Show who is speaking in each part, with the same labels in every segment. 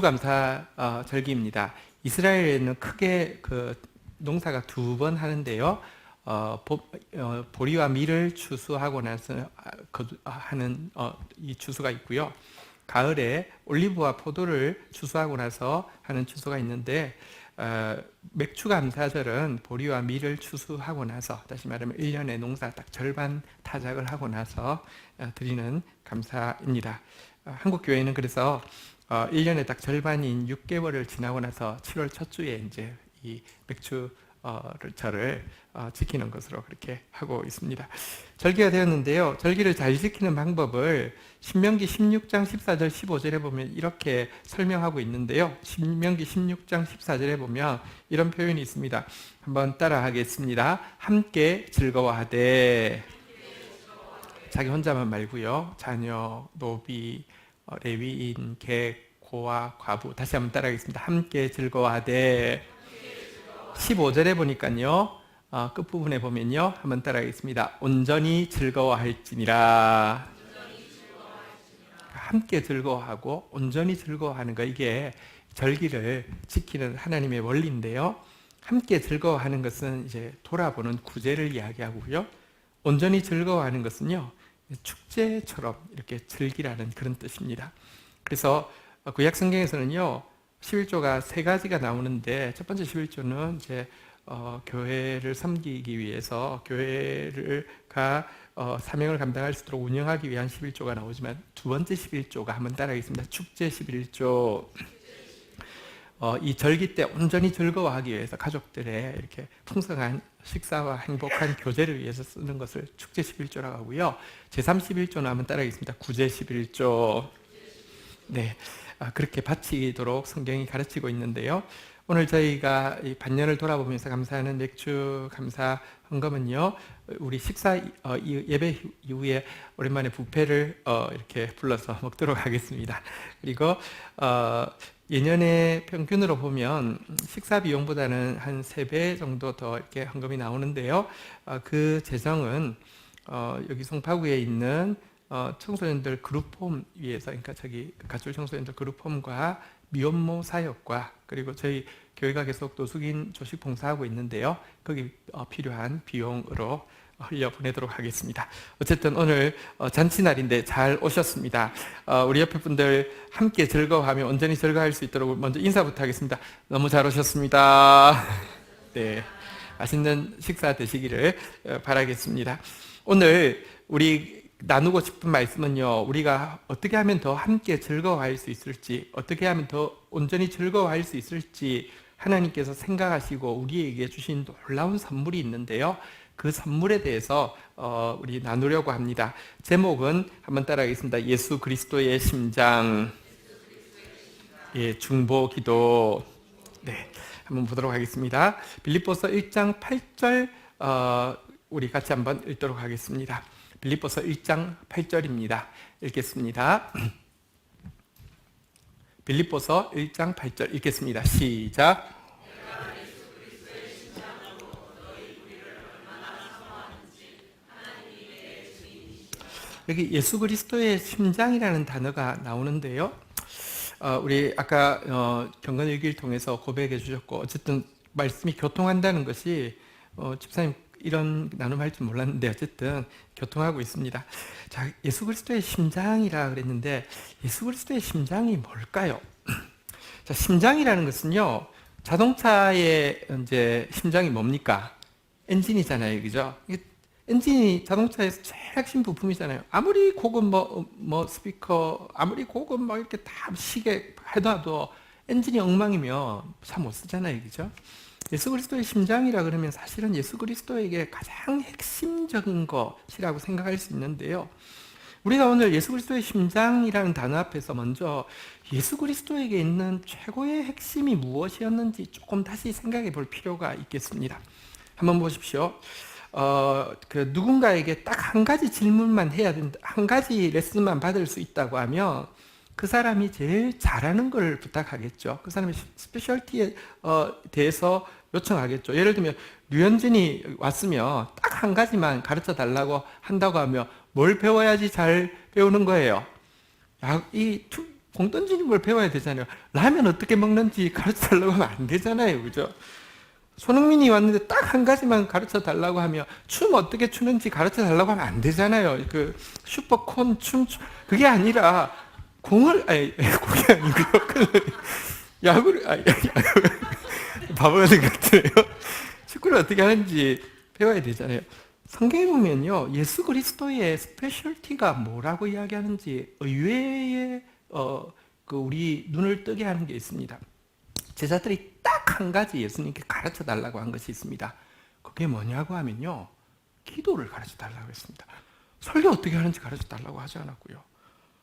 Speaker 1: 맥주감사 절기입니다. 이스라엘에는 크게 그 농사가 두 번 하는데요. 보리와 밀을 추수하고 나서 하는 이 추수가 있고요. 가을에 올리브와 포도를 추수하고 나서 하는 추수가 있는데, 맥주감사절은 보리와 밀을 추수하고 나서, 다시 말하면 1년의 농사 딱 절반 타작을 하고 나서 드리는 감사입니다. 한국 교회는 그래서 1년의 딱 절반인 6개월을 지나고 나서 7월 첫 주에 이제 이 맥주절을 지키는 것으로 그렇게 하고 있습니다. 절기가 되었는데요. 절기를 잘 지키는 방법을 신명기 16장 14절 15절에 보면 이렇게 설명하고 있는데요. 신명기 16장 14절에 보면 이런 표현이 있습니다. 한번 따라 하겠습니다. 함께 즐거워하되, 자기 혼자만 말고요. 자녀, 노비, 레위인, 객, 고아, 과부. 다시 한번 따라하겠습니다. 함께 즐거워하되. 15절에 보니까요, 끝부분에 보면요, 한번 따라하겠습니다. 온전히 즐거워할지니라. 함께 즐거워하고 온전히 즐거워하는 거, 이게 절기를 지키는 하나님의 원리인데요. 함께 즐거워하는 것은 이제 돌아보는 구제를 이야기하고요. 온전히 즐거워하는 것은요, 축제처럼 이렇게 즐기라는 그런 뜻입니다. 그래서 구약 성경에서는요, 11조가 세 가지가 나오는데, 첫 번째 11조는 이제 교회를 섬기기 위해서 교회가 사명을 감당할 수 있도록 운영하기 위한 11조가 나오지만, 두 번째 11조가 한번 따라하겠습니다. 축제 11조. 이 절기 때 온전히 즐거워하기 위해서 가족들의 이렇게 풍성한 식사와 행복한 교제를 위해서 쓰는 것을 축제 11조라고 하고요. 제3 11조는 한번 따라하겠습니다. 구제 11조. 네, 그렇게 바치도록 성경이 가르치고 있는데요. 오늘 저희가 이 반년을 돌아보면서 감사하는 맥주 감사 헌금은요, 우리 식사 예배 이후에 오랜만에 뷔페를 이렇게 불러서 먹도록 하겠습니다. 그리고 예년의 평균으로 보면 식사 비용보다는 한 3배 정도 더 이렇게 헌금이 나오는데요. 그 재정은 여기 송파구에 있는 청소년들 그룹홈 위에서, 그러니까 저기 가출 청소년들 그룹홈과 미혼모 사역과, 그리고 저희 교회가 계속 노숙인 조식 봉사하고 있는데요. 거기 필요한 비용으로 흘려보내도록 하겠습니다. 어쨌든 오늘 잔치날인데 잘 오셨습니다. 우리 옆에 분들 함께 즐거워하며 온전히 즐거워할 수 있도록 먼저 인사부터 하겠습니다. 너무 잘 오셨습니다. 네, 맛있는 식사 되시기를 바라겠습니다. 오늘 우리 나누고 싶은 말씀은요, 우리가 어떻게 하면 더 함께 즐거워할 수 있을지, 어떻게 하면 더 온전히 즐거워할 수 있을지 하나님께서 생각하시고 우리에게 주신 놀라운 선물이 있는데요. 그 선물에 대해서 우리 나누려고 합니다. 제목은 한번 따라하겠습니다. 예수 그리스도의 심장, 예, 중보 기도. 네, 한번 보도록 하겠습니다. 빌립보서 1장 8절 우리 같이 한번 읽도록 하겠습니다. 빌립보서 1장 8절입니다. 읽겠습니다. 빌립보서 1장 8절 읽겠습니다. 시작. 여기 예수 그리스도의 심장이라는 단어가 나오는데요. 우리 아까 경건일기를 통해서 고백해 주셨고, 어쨌든 말씀이 교통한다는 것이 집사님 이런 나눔할 줄 몰랐는데 어쨌든 교통하고 있습니다. 자, 예수 그리스도의 심장이라 그랬는데 예수 그리스도의 심장이 뭘까요? 자, 심장이라는 것은요, 자동차의 이제 심장이 뭡니까? 엔진이잖아요, 그죠? 엔진이 자동차에서 제일 핵심 부품이잖아요. 아무리 고급 뭐 스피커, 아무리 고급 막 이렇게 다 시계 해놔도 엔진이 엉망이면 잘 못 쓰잖아요, 그죠? 예수 그리스도의 심장이라 그러면 사실은 예수 그리스도에게 가장 핵심적인 것이라고 생각할 수 있는데요. 우리가 오늘 예수 그리스도의 심장이라는 단어 앞에서 먼저 예수 그리스도에게 있는 최고의 핵심이 무엇이었는지 조금 다시 생각해 볼 필요가 있겠습니다. 한번 보십시오. 그 누군가에게 딱 한 가지 질문만 해야 된다, 한 가지 레슨만 받을 수 있다고 하면 그 사람이 제일 잘하는 걸 부탁하겠죠. 그 사람의 스페셜티에 대해서 요청하겠죠. 예를 들면 류현진이 왔으면 딱 한 가지만 가르쳐 달라고 한다고 하면 뭘 배워야지 잘 배우는 거예요? 이 공 던지는 걸 배워야 되잖아요. 라면 어떻게 먹는지 가르쳐 달라고 하면 안 되잖아요. 그죠? 손흥민이 왔는데 딱 한 가지만 가르쳐 달라고 하면 춤 어떻게 추는지 가르쳐 달라고 하면 안 되잖아요. 그 슈퍼콘 그게 아니라 공이 아니고요. 야구를, 바보 같은 것 같아요. 축구를 어떻게 하는지 배워야 되잖아요. 성경에 보면요, 예수 그리스도의 스페셜티가 뭐라고 이야기하는지 의외의 그 우리 눈을 뜨게 하는 게 있습니다. 제자들이 딱 한 가지 예수님께 가르쳐 달라고 한 것이 있습니다. 그게 뭐냐고 하면요, 기도를 가르쳐 달라고 했습니다. 설교 어떻게 하는지 가르쳐 달라고 하지 않았고요.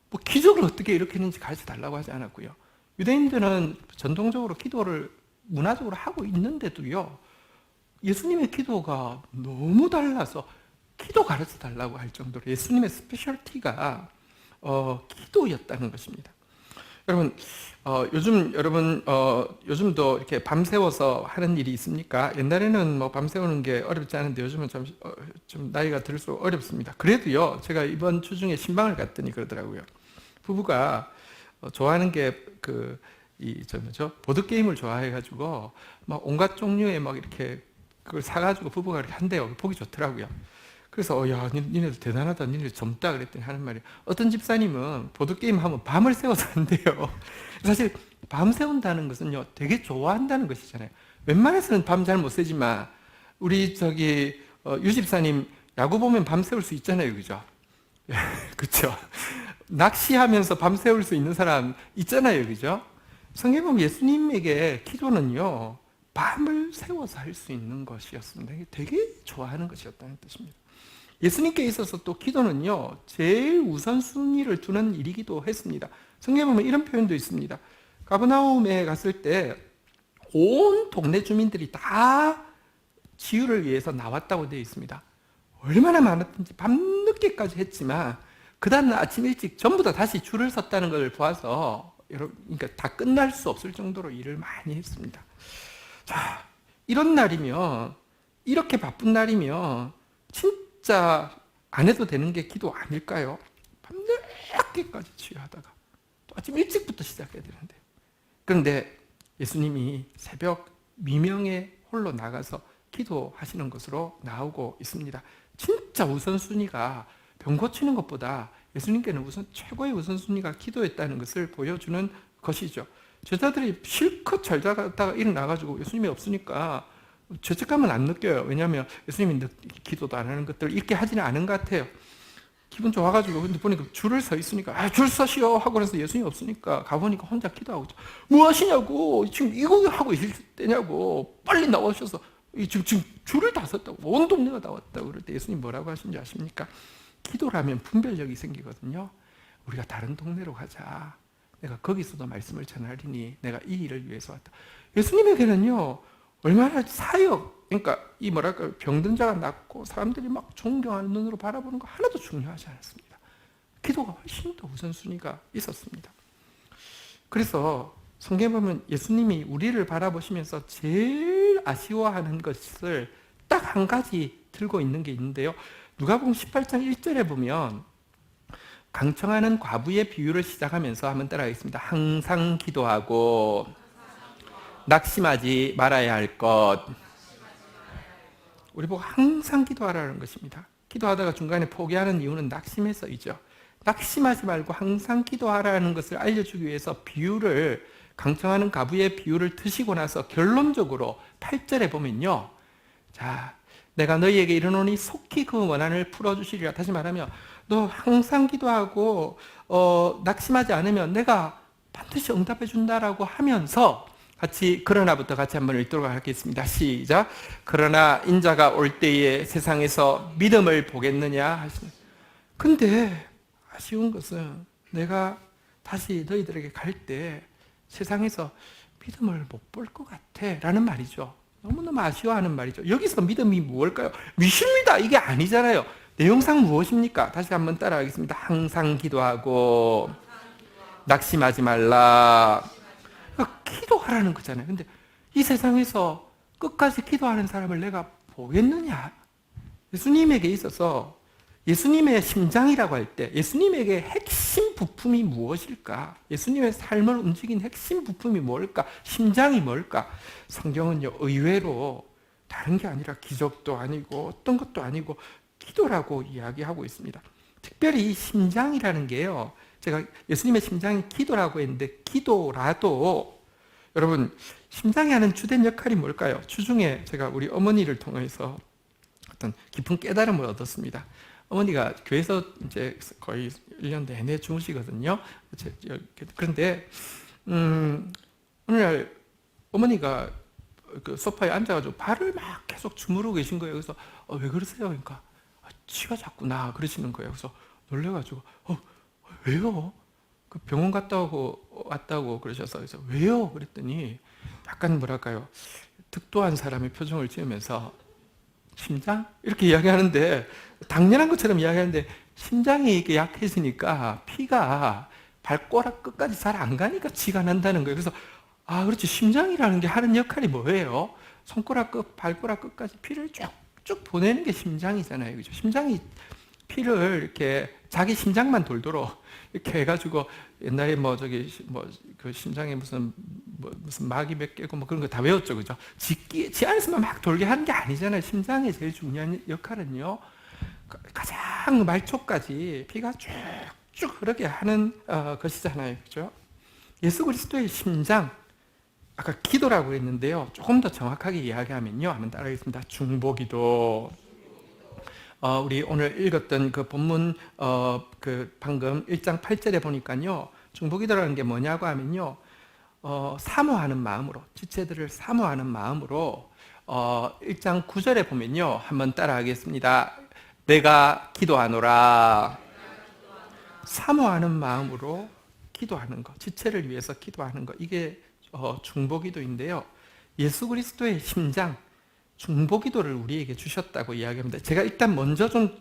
Speaker 1: 뭐 기적을 어떻게 일으키는지 가르쳐 달라고 하지 않았고요. 유대인들은 전통적으로 기도를 문화적으로 하고 있는데도요, 예수님의 기도가 너무 달라서 기도 가르쳐 달라고 할 정도로 예수님의 스페셜티가 기도였다는 것입니다. 여러분, 요즘도 이렇게 밤새워서 하는 일이 있습니까? 옛날에는 뭐 밤새우는 게 어렵지 않은데 요즘은 좀 나이가 들수록 어렵습니다. 그래도요, 제가 이번 주 중에 신방을 갔더니 그러더라고요. 부부가 좋아하는 게 보드게임을 좋아해가지고 막 온갖 종류의 막 이렇게 그걸 사가지고 부부가 이렇게 한대요. 보기 좋더라고요. 그래서 야, 니네들 대단하다, 니네들 젊다 그랬더니 하는 말이, 어떤 집사님은 보드게임 하면 밤을 새워서 한대요. 사실 밤 새운다는 것은요, 되게 좋아한다는 것이잖아요. 웬만해서는 밤 잘 못 새지만 우리 유 집사님 야구 보면 밤 새울 수 있잖아요. 그죠? 그렇죠? 낚시하면서 밤 새울 수 있는 사람 있잖아요. 그죠? 성경에 보면 예수님에게 기도는요, 밤을 새워서 할 수 있는 것이었습니다. 되게 좋아하는 것이었다는 뜻입니다. 예수님께 있어서 또 기도는요, 제일 우선순위를 두는 일이기도 했습니다. 성경에 보면 이런 표현도 있습니다. 가버나움에 갔을 때 온 동네 주민들이 다 치유를 위해서 나왔다고 되어 있습니다. 얼마나 많았든지 밤늦게까지 했지만 그 다음날 아침 일찍 전부 다 다시 줄을 섰다는 것을 보아서 그러니까 다 끝날 수 없을 정도로 일을 많이 했습니다. 자, 이런 날이면, 이렇게 바쁜 날이면 진짜 안 해도 되는 게 기도 아닐까요? 밤늦게까지 치유하다가 또 아침 일찍부터 시작해야 되는데. 그런데 예수님이 새벽 미명에 홀로 나가서 기도하시는 것으로 나오고 있습니다. 진짜 우선순위가 병 고치는 것보다 예수님께는 최고의 우선순위가 기도였다는 것을 보여주는 것이죠. 제자들이 실컷 잘 자다가 일어나가지고 예수님이 없으니까 죄책감은 안 느껴요. 왜냐하면 예수님이 기도도 안 하는 것들을 읽게 하지는 않은 것 같아요. 기분 좋아가지고, 근데 보니까 줄을 서 있으니까, 줄 서시오 하고 그래서 예수님이 없으니까 가보니까 혼자 기도하고 있죠. 뭐 하시냐고, 지금 이거 하고 있을 때냐고, 빨리 나오셔서, 지금 줄을 다 섰다고, 온 동네가 나왔다고 그럴 때 예수님 뭐라고 하신지 아십니까? 기도라면 분별력이 생기거든요. 우리가 다른 동네로 가자. 내가 거기서도 말씀을 전하리니 내가 이 일을 위해서 왔다. 예수님에게는요, 얼마나 사역, 그러니까 병든 자가 낫고 사람들이 막 존경하는 눈으로 바라보는 거 하나도 중요하지 않았습니다. 기도가 훨씬 더 우선순위가 있었습니다. 그래서 성경에 보면 예수님이 우리를 바라보시면서 제일 아쉬워하는 것을 딱 한 가지 들고 있는 게 있는데요. 누가복음 18장 1절에 보면 강청하는 과부의 비유를 시작하면서 한번 따라하겠습니다. 항상 기도하고 낙심하지 말아야 할 것. 우리 보고 항상 기도하라는 것입니다. 기도하다가 중간에 포기하는 이유는 낙심해서이죠. 낙심하지 말고 항상 기도하라는 것을 알려주기 위해서 강청하는 과부의 비유를 드시고 나서 결론적으로 8절에 보면요. 자, 내가 너희에게 이르노니 속히 그 원한을 풀어주시리라. 다시 말하면 너 항상 기도하고 낙심하지 않으면 내가 반드시 응답해 준다라고 하면서 같이 그러나부터 같이 한번 읽도록 하겠습니다. 시작. 그러나 인자가 올 때에 세상에서 믿음을 보겠느냐 하시는. 근데 아쉬운 것은 내가 다시 너희들에게 갈 때 세상에서 믿음을 못 볼 것 같아 라는 말이죠. 너무너무 아쉬워하는 말이죠. 여기서 믿음이 무엇일까요? 믿습니다 이게 아니잖아요. 내용상 무엇입니까? 다시 한번 따라하겠습니다. 항상 기도하고 낙심하지 말라. 기도하라는 거잖아요. 근데 이 세상에서 끝까지 기도하는 사람을 내가 보겠느냐? 예수님에게 있어서 예수님의 심장이라고 할 때 예수님에게 핵심 부품이 무엇일까? 예수님의 삶을 움직인 핵심 부품이 뭘까? 심장이 뭘까? 성경은요, 의외로 다른 게 아니라 기적도 아니고 어떤 것도 아니고 기도라고 이야기하고 있습니다. 특별히 이 심장이라는 게요, 제가 예수님의 심장이 기도라고 했는데, 기도라도 여러분, 심장이 하는 주된 역할이 뭘까요? 주중에 제가 우리 어머니를 통해서 어떤 깊은 깨달음을 얻었습니다. 어머니가 교회에서 이제 거의 1년 내내 주무시거든요. 그런데 어느 날 어머니가 그 소파에 앉아가지고 발을 막 계속 주무르고 계신 거예요. 그래서 왜 그러세요? 그러니까 치가 자꾸 나 그러시는 거예요. 그래서 놀래가지고 왜요? 그 병원 갔다 오고 왔다고 그러셔서 그래서 왜요? 그랬더니 약간 뭐랄까요, 득도한 사람의 표정을 지으면서 심장? 이렇게 이야기하는데, 당연한 것처럼 이야기하는데, 심장이 이렇게 약해지니까 피가 발가락 끝까지 잘 안 가니까 치가 난다는 거예요. 그래서 그렇지, 심장이라는 게 하는 역할이 뭐예요? 손가락 끝, 발가락 끝까지 피를 쭉쭉 보내는 게 심장이잖아요. 그죠? 심장이 피를 이렇게 자기 심장만 돌도록 이렇게 해가지고, 옛날에 그 심장에 무슨 막이 몇 개고 그런 거 다 외웠죠. 그죠? 지 안에서만 막 돌게 하는 게 아니잖아요. 심장의 제일 중요한 역할은요, 가장 말초까지 피가 쭉쭉 흐르게 하는 것이잖아요. 그죠? 예수 그리스도의 심장, 아까 기도라고 했는데요, 조금 더 정확하게 이야기하면요, 한번 따라하겠습니다. 중보기도. 우리 오늘 읽었던 그 본문 그 방금 1장 8절에 보니까요, 중보기도라는 게 뭐냐고 하면요, 사모하는 마음으로, 지체들을 사모하는 마음으로 1장 9절에 보면요, 한번 따라하겠습니다. 내가 기도하노라. 사모하는 마음으로 기도하는 것, 지체를 위해서 기도하는 것, 이게 중보기도인데요. 예수 그리스도의 심장, 중보기도를 우리에게 주셨다고 이야기합니다. 제가 일단 먼저 좀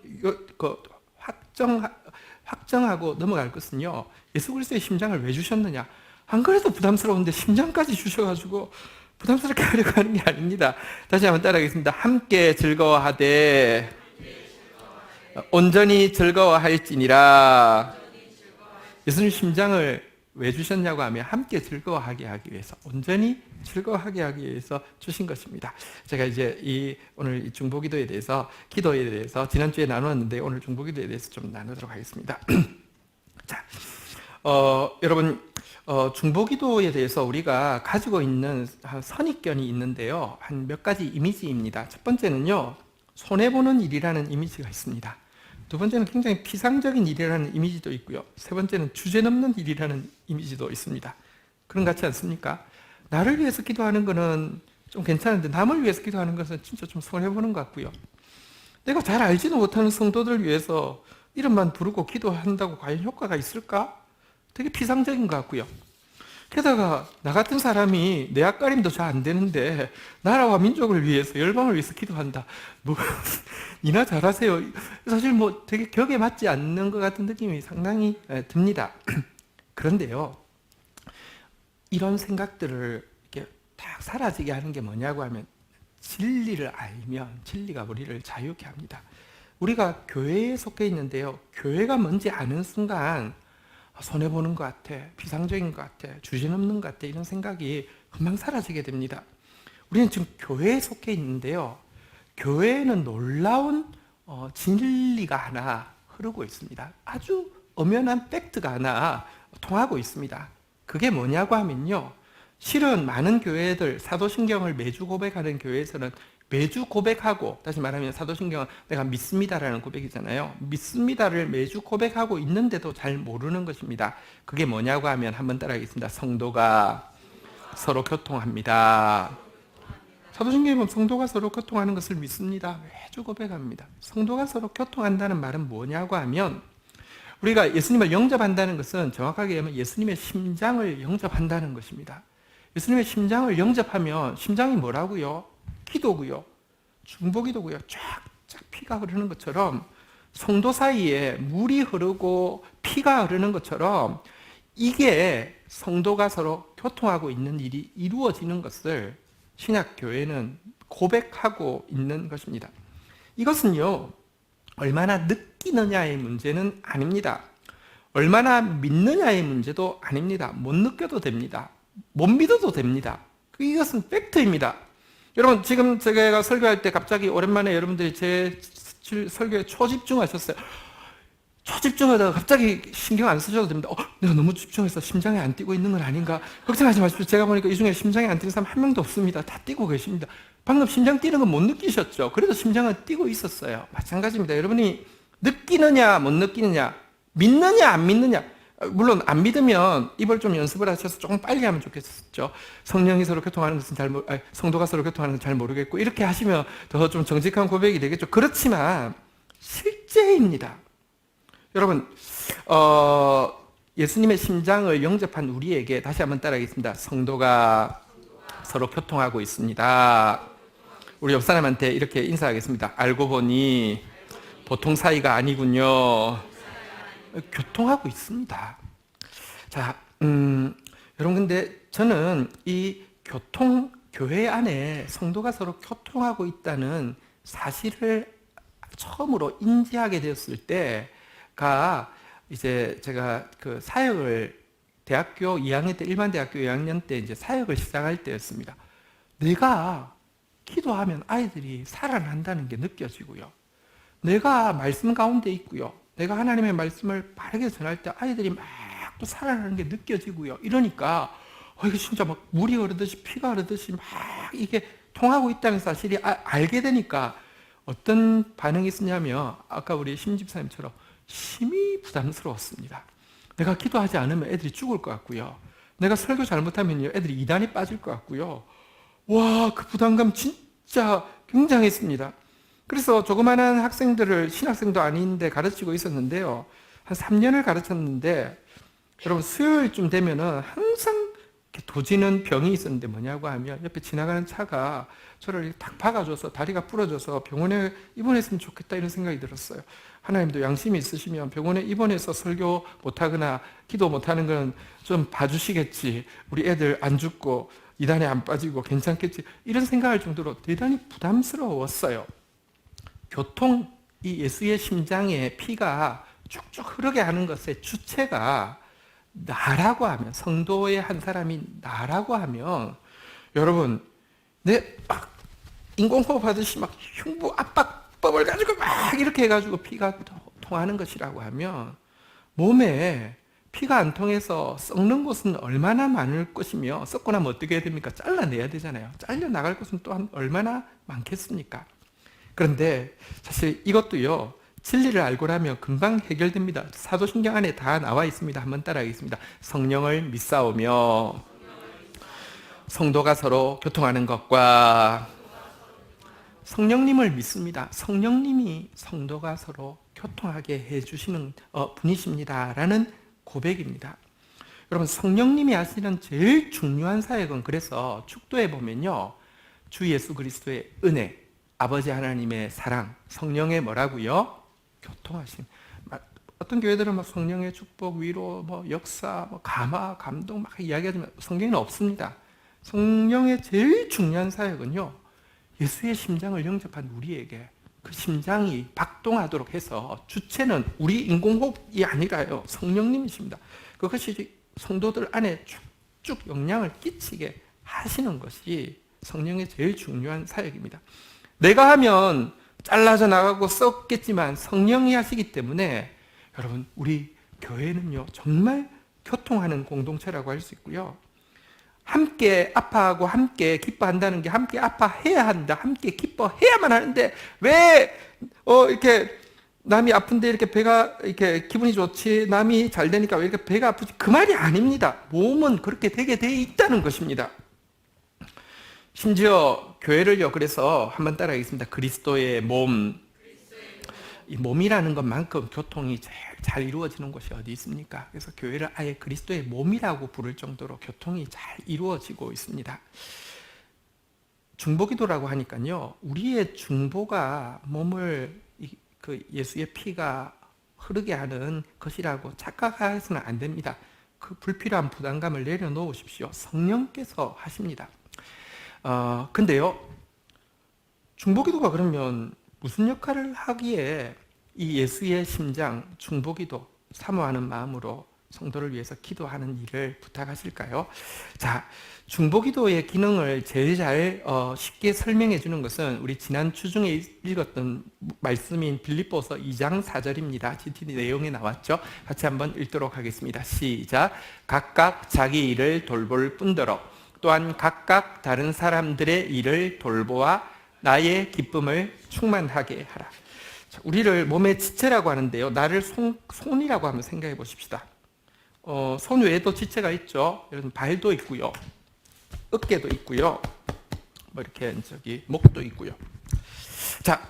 Speaker 1: 확정하고 넘어갈 것은요, 예수 그리스도의 심장을 왜 주셨느냐? 안 그래도 부담스러운데 심장까지 주셔가지고 부담스럽게 하려고 하는 게 아닙니다. 다시 한번 따라하겠습니다. 함께 즐거워하되 온전히 즐거워할지니라. 예수님 심장을 왜 주셨냐고 하면 함께 즐거워하게 하기 위해서, 온전히 즐거워하게 하기 위해서 주신 것입니다. 제가 이제 오늘 이 중보기도에 대해서, 기도에 대해서 지난주에 나누었는데 오늘 중보기도에 대해서 좀 나누도록 하겠습니다. 자, 여러분, 중보기도에 대해서 우리가 가지고 있는 선입견이 있는데요, 한 몇 가지 이미지입니다. 첫 번째는요, 손해보는 일이라는 이미지가 있습니다. 두 번째는 굉장히 피상적인 일이라는 이미지도 있고요. 세 번째는 주제넘는 일이라는 이미지도 있습니다. 그런 것 같지 않습니까? 나를 위해서 기도하는 것은 좀 괜찮은데 남을 위해서 기도하는 것은 진짜 좀 손해보는 것 같고요. 내가 잘 알지도 못하는 성도들 위해서 이름만 부르고 기도한다고 과연 효과가 있을까? 되게 피상적인 것 같고요. 게다가 나 같은 사람이 내 앞가림도 잘 안 되는데 나라와 민족을 위해서, 열방을 위해서 기도한다. 니나 잘하세요. 사실 되게 격에 맞지 않는 것 같은 느낌이 상당히 듭니다. 그런데요, 이런 생각들을 이렇게 딱 사라지게 하는 게 뭐냐고 하면, 진리를 알면 진리가 우리를 자유케 합니다. 우리가 교회에 속해 있는데요, 교회가 뭔지 아는 순간 손해보는 것 같아, 비상적인 것 같아, 주제넘는 것 같아, 이런 생각이 금방 사라지게 됩니다. 우리는 지금 교회에 속해 있는데요, 교회에는 놀라운 진리가 하나 흐르고 있습니다. 아주 엄연한 팩트가 하나 통하고 있습니다. 그게 뭐냐고 하면요, 실은 많은 교회들, 사도신경을 매주 고백하는 교회에서는 매주 고백하고, 다시 말하면 사도신경은 내가 믿습니다라는 고백이잖아요. 믿습니다를 매주 고백하고 있는데도 잘 모르는 것입니다. 그게 뭐냐고 하면 한번 따라하겠습니다. 성도가 서로 교통합니다. 사도신경은 성도가 서로 교통하는 것을 믿습니다. 매주 고백합니다. 성도가 서로 교통한다는 말은 뭐냐고 하면, 우리가 예수님을 영접한다는 것은 정확하게 하면 예수님의 심장을 영접한다는 것입니다. 예수님의 심장을 영접하면, 심장이 뭐라고요? 기도고요, 중보기도고요, 쫙쫙 피가 흐르는 것처럼, 성도 사이에 물이 흐르고 피가 흐르는 것처럼, 이게 성도가 서로 교통하고 있는 일이 이루어지는 것을 신약교회는 고백하고 있는 것입니다. 이것은요, 얼마나 느끼느냐의 문제는 아닙니다. 얼마나 믿느냐의 문제도 아닙니다. 못 느껴도 됩니다. 못 믿어도 됩니다. 이것은 팩트입니다. 여러분, 지금 제가 설교할 때 갑자기 오랜만에 여러분들이 제 설교에 초집중하셨어요. 초집중하다가 갑자기 신경 안 쓰셔도 됩니다. 내가 너무 집중해서 심장이 안 뛰고 있는 건 아닌가? 걱정하지 마십시오. 제가 보니까 이 중에 심장이 안 뛰는 사람 한 명도 없습니다. 다 뛰고 계십니다. 방금 심장 뛰는 건 못 느끼셨죠? 그래도 심장은 뛰고 있었어요. 마찬가지입니다. 여러분이 느끼느냐 못 느끼느냐, 믿느냐 안 믿느냐, 물론 안 믿으면 이걸 좀 연습을 하셔서 조금 빨리 하면 좋겠죠. 성령이 서로 교통하는 것은 성도가 서로 교통하는 것은 잘 모르겠고, 이렇게 하시면 더 좀 정직한 고백이 되겠죠. 그렇지만 실제입니다. 여러분, 예수님의 심장을 영접한 우리에게 다시 한번 따라하겠습니다. 성도가 서로 교통하고 있습니다. 우리 옆 사람한테 이렇게 인사하겠습니다. 알고 보니 보통 사이가 아니군요. 교통하고 있습니다. 자, 여러분, 근데 저는 이 교회 안에 성도가 서로 교통하고 있다는 사실을 처음으로 인지하게 되었을 때가 이제 제가 그 사역을 대학교 2학년 때, 일반 대학교 2학년 때 이제 사역을 시작할 때였습니다. 내가 기도하면 아이들이 살아난다는 게 느껴지고요. 내가 말씀 가운데 있고요. 내가 하나님의 말씀을 바르게 전할 때 아이들이 막 또 살아나는 게 느껴지고요. 이러니까 이게 진짜 막 물이 흐르듯이 피가 흐르듯이 막 이게 통하고 있다는 사실이 알게 되니까 어떤 반응이 있었냐면 아까 우리 심 집사님처럼 심히 부담스러웠습니다. 내가 기도하지 않으면 애들이 죽을 것 같고요. 내가 설교 잘못하면 애들이 이단에 빠질 것 같고요. 와, 그 부담감 진짜 굉장했습니다. 그래서 조그마한 학생들을 신학생도 아닌데 가르치고 있었는데요. 한 3년을 가르쳤는데 여러분, 수요일쯤 되면은 항상 이렇게 도지는 병이 있었는데 뭐냐고 하면 옆에 지나가는 차가 저를 탁 박아줘서 다리가 부러져서 병원에 입원했으면 좋겠다 이런 생각이 들었어요. 하나님도 양심이 있으시면 병원에 입원해서 설교 못하거나 기도 못하는 건 좀 봐주시겠지. 우리 애들 안 죽고 이단에 안 빠지고 괜찮겠지. 이런 생각할 정도로 대단히 부담스러웠어요. 이 예수의 심장에 피가 쭉쭉 흐르게 하는 것의 주체가 나라고 하면, 성도의 한 사람이 나라고 하면, 여러분, 막 인공호흡 하듯이 막 흉부 압박법을 가지고 막 이렇게 해가지고 피가 통하는 것이라고 하면, 몸에 피가 안 통해서 썩는 곳은 얼마나 많을 것이며, 썩고 나면 어떻게 해야 됩니까? 잘라내야 되잖아요. 잘려 나갈 곳은 또한 얼마나 많겠습니까? 그런데 사실 이것도요, 진리를 알고 나면 금방 해결됩니다. 사도신경 안에 다 나와 있습니다. 한번 따라하겠습니다. 성령을 믿사오며 성도가 서로 교통하는 것과, 성령님을 믿습니다. 성령님이 성도가 서로 교통하게 해주시는 분이십니다 라는 고백입니다. 여러분, 성령님이 하시는 제일 중요한 사역은, 그래서 축도에 보면요, 주 예수 그리스도의 은혜, 아버지 하나님의 사랑, 성령의 뭐라고요? 교통하심. 어떤 교회들은 막 성령의 축복, 위로, 역사, 감화, 감동 막 이야기하지만 성경에는 없습니다. 성령의 제일 중요한 사역은요, 예수의 심장을 영접한 우리에게 그 심장이 박동하도록 해서, 주체는 우리 인공호흡이 아니라요, 성령님이십니다. 그것이 성도들 안에 쭉쭉 영향을 끼치게 하시는 것이 성령의 제일 중요한 사역입니다. 내가 하면 잘라져 나가고 썩겠지만 성령이 하시기 때문에, 여러분, 우리 교회는요, 정말 교통하는 공동체라고 할 수 있고요. 함께 아파하고 함께 기뻐한다는 게, 함께 아파해야 한다, 함께 기뻐해야만 하는데, 왜 이렇게 남이 아픈데 이렇게 배가 이렇게 기분이 좋지, 남이 잘 되니까 왜 이렇게 배가 아프지? 그 말이 아닙니다. 몸은 그렇게 되게 돼 있다는 것입니다. 심지어 교회를요, 그래서 한번 따라하겠습니다. 그리스도의 몸. 이 몸이라는 것만큼 교통이 제일 잘 이루어지는 곳이 어디 있습니까? 그래서 교회를 아예 그리스도의 몸이라고 부를 정도로 교통이 잘 이루어지고 있습니다. 중보기도라고 하니까요, 우리의 중보가 몸을 그 예수의 피가 흐르게 하는 것이라고 착각해서는 안 됩니다. 그 불필요한 부담감을 내려놓으십시오. 성령께서 하십니다. 근데요, 중보기도가 그러면 무슨 역할을 하기에 이 예수의 심장 중보기도 사모하는 마음으로 성도를 위해서 기도하는 일을 부탁하실까요? 자, 중보기도의 기능을 제일 잘 쉽게 설명해 주는 것은 우리 지난 주중에 읽었던 말씀인 빌립보서 2장 4절입니다. GT 내용에 나왔죠? 같이 한번 읽도록 하겠습니다. 시작. 각각 자기 일을 돌볼 뿐더러 또한 각각 다른 사람들의 일을 돌보아 나의 기쁨을 충만하게 하라. 자, 우리를 몸의 지체라고 하는데요. 나를 손이라고 한번 생각해 보십시다. 손 외에도 지체가 있죠. 여러분 발도 있고요, 어깨도 있고요, 뭐 이렇게 목도 있고요. 자,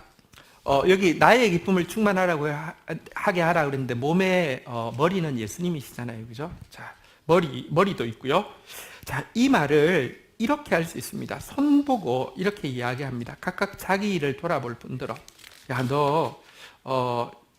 Speaker 1: 여기 나의 기쁨을 충만하라고 하게 하라 그랬는데 몸의 머리는 예수님이시잖아요, 그죠? 자, 머리도 있고요. 자, 이 말을 이렇게 할 수 있습니다. 손 보고 이렇게 이야기합니다. 각각 자기 일을 돌아볼 뿐더러, 야, 너